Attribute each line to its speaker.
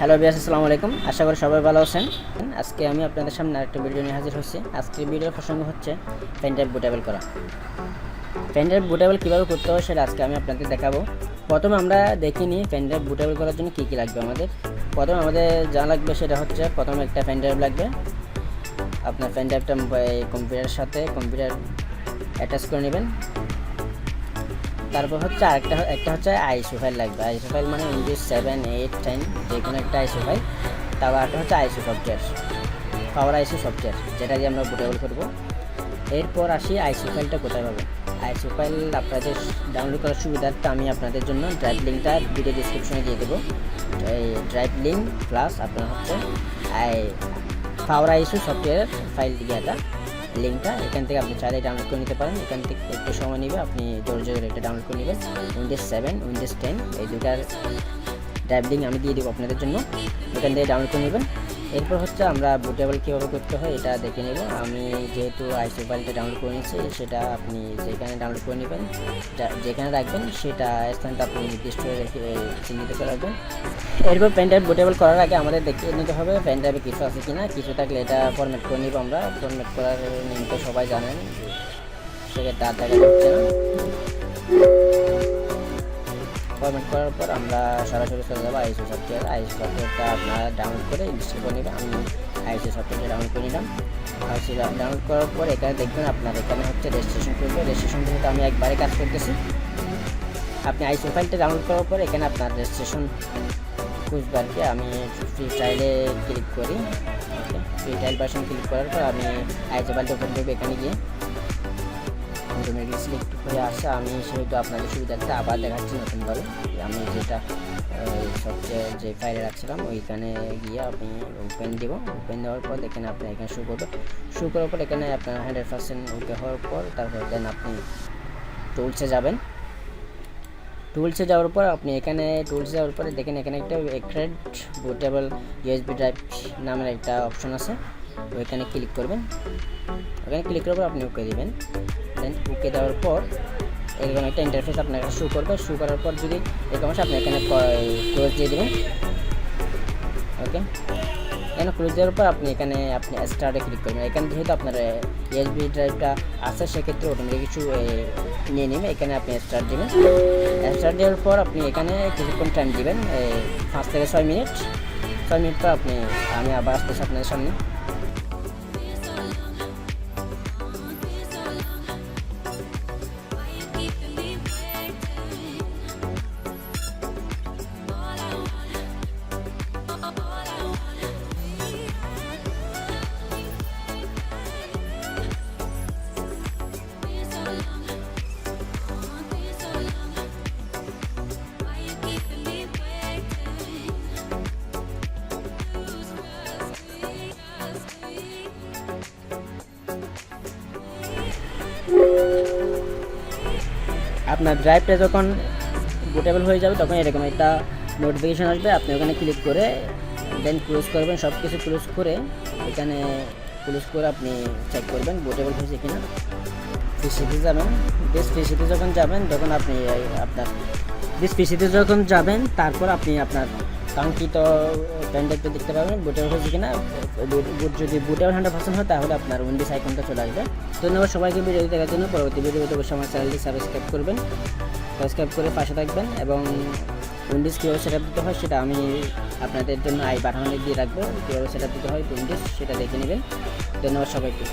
Speaker 1: Hello viewers, আসসালামু আলাইকুম। আশা করি সবাই ভালো আছেন। আজকে আমি আপনাদের সামনে আরেকটা ভিডিও নিয়ে হাজির হচ্ছি। আজকের ভিডিওর প্রসঙ্গ হচ্ছে পেনড্রাইভ বুটেবল করা। পেনড্রাইভ বুটেবল কীভাবে করতে হয় সেটা আজকে আমি আপনাদের দেখাবো। প্রথমে আমরা দেখিনি পেনড্রাইভ বুটেবল করার জন্য কী কী লাগবে আমাদের। প্রথমে আমাদের যা লাগবে সেটা হচ্ছে প্রথমে একটা পেনড্রাইভ লাগবে। আপনার পেনড্রাইভটা কম্পিউটারের সাথে অ্যাটাচ করে নেবেন। তারপর হচ্ছে একটা হচ্ছে আইসো ফাইল লাগবে। আইসো ফাইল মানে উইন্ডোজ 7, 8, 10 যে কোনো একটা আইসো ফাইল। তারপর একটা হচ্ছে আইসো সফটওয়্যার, পাওয়ার আইসো সফটওয়্যার, যেটা দিয়ে আমরা বুটেবল করবো। এরপর আসি আইসো ফাইলটা কোথায় পাবো। আইসো ফাইল আপনাদের ডাউনলোড করার সুবিধার্থে আমি আপনাদের জন্য ড্রাইভ লিঙ্কটা ভিডিও ডিসক্রিপশনে দিয়ে দেবো। এই ড্রাইভ লিঙ্ক প্লাস আপনার হচ্ছে পাওয়ার আইসো সফটওয়্যার ফাইল দিয়ে একটা লিঙ্কটা এখান থেকে আপনি চাইলে ডাউনলোড করে নিতে পারেন। এখান থেকে একটু সময় নেবে, আপনি ধৈর্য ধরে এটা ডাউনলোড করে নেবেন। উইন্ডোজ 7, উইন্ডোজ 10 এই দুটার ড্রাইভ লিঙ্ক আমি দিয়ে দেবো আপনাদের জন্য, এখান থেকে ডাউনলোড করে নেবেন। এরপর হচ্ছে আমরা বুটেবল কীভাবে করতে হয় এটা দেখে নেব। আমি যেহেতু আইসো ফাইলটা ডাউনলোড করে নিয়েছি, সেটা আপনি যেখানে ডাউনলোড করে নেবেন, যেখানে রাখবেন সেটা স্থানটা আপনি নির্দিষ্ট চিহ্নিত করে রাখবেন। এরপর পেনড্রাইভ বুটেবল করার আগে আমাদের দেখে নিতে হবে পেনড্রাইভে কিছু আছে কিনা। কিছু থাকলে এটা ফরম্যাট করে নিব আমরা। ফরম্যাট করার নিয়ম তো সবাই জানেন, সেক্ষেত্রে আর দেখা যাচ্ছে না। ফরম্যাট করার পর আমরা সরাসরি চলে যাবো আইসো সফটওয়্যার। আইসো সফটওয়্যারটা আপনারা ডাউনলোড করে ইনস্টল করে নেবেন। আমি আইসো সফটওয়্যারটা ডাউনলোড করে নিলাম। আইসো ডাউনলোড করার পর এখানে দেখবেন আপনার এখানে হচ্ছে রেজিস্ট্রেশন করবে। রেজিস্ট্রেশন যেহেতু আমি একবারে কাজ করতেছি, আপনি আইসো ফাইলটা ডাউনলোড করার পর এখানে আপনার রেজিস্ট্রেশন খুঁজবে আর কি। আমি ফ্রি ট্রায়ালে ক্লিক করি। ওকে, ফ্রি ট্রায়াল ভার্সন ক্লিক করার পর আমি আইসো ফাইলটা ওপেন করবো। এখানে গিয়ে অটোমেটিক সিলেক্ট করে আসে। আমি সেহেতু আপনাদের সুবিধার্থে আবার দেখাচ্ছি নতুনভাবে। আমি যেটা সবচেয়ে যে ফাইলে রাখছিলাম ওইখানে গিয়ে আপনি ওপেন দেবো। ওপেন দেওয়ার পর এখানে আপনি এখানে শো করার পর এখানে আপনার 100% ওকে হওয়ার পর তারপর দেন আপনি টুলসে যাবেন। টুলসে যাওয়ার পর আপনি এখানে দেখেন এখানে একটা ক্রেড বুটেবল ইউএসবি ড্রাইভ নামের একটা অপশন আছে, ওইখানে ক্লিক করবেন। ওখানে ক্লিক করার পর আপনি ওকে দেবেন। দেন ওকে দেওয়ার পর এরকম একটা ইন্টারফেস আপনার শো করবে। শো করার পর যদি এরকম আসে আপনি এখানে ক্লোজ দিয়ে দেবেন। ওকে, এখানে ক্লোজ দেওয়ার পর আপনি স্টার্টে ক্লিক করবেন। এখানে যেহেতু আপনার ইউএসবি ড্রাইভটা আছে, সেক্ষেত্রে অটোমেটিক কিছু নিয়ে নেবে। এখানে আপনি স্টার্ট দেবেন। স্টার্ট দেওয়ার পর আপনি এখানে কিছুক্ষণ টাইম দেবেন, 5 থেকে 6 মিনিট। 6 মিনিট পর আমি আবার আসতেছি আপনাদের সামনে। আপনার ড্রাইভটা যখন বুটেবল হয়ে যাবে তখন এরকম একটা নোটিফিকেশান আসবে। আপনি ওখানে ক্লিক করে দেন ক্লোজ করবেন। সব কিছু ক্লোজ করে এখানে আপনি চেক করবেন বুটেবল হয়েছে কিনা। পিসিতে যাবেন। পিসিতে যখন যাবেন তারপর আপনি আপনার কাঙ্ক্ষিত পেনড্রাইভটা দেখতে পাবেন বুটেবল হয়েছে কিনা। যদি বুটেবল 100% হয় তাহলে আপনার উইন্ডোজ আইকনটা চলে আসবে। ধন্যবাদ সবাইকে ভিডিও দেখার জন্য। পরবর্তী ভিডিওতে অবশ্যই আমার চ্যানেলটি সাবস্ক্রাইব করবেন, সাবস্ক্রাইব করে পাশে থাকবেন। এবং উইন্ডোজ কীভাবে সেটআপ দিতে হয় সেটা আমি আপনাদের জন্য বাটনে দিয়ে রাখবো। কীভাবে সেটআপ দিতে হয় উইন্ডোজ সেটা দেখে নেবেন। ধন্যবাদ সবাইকে।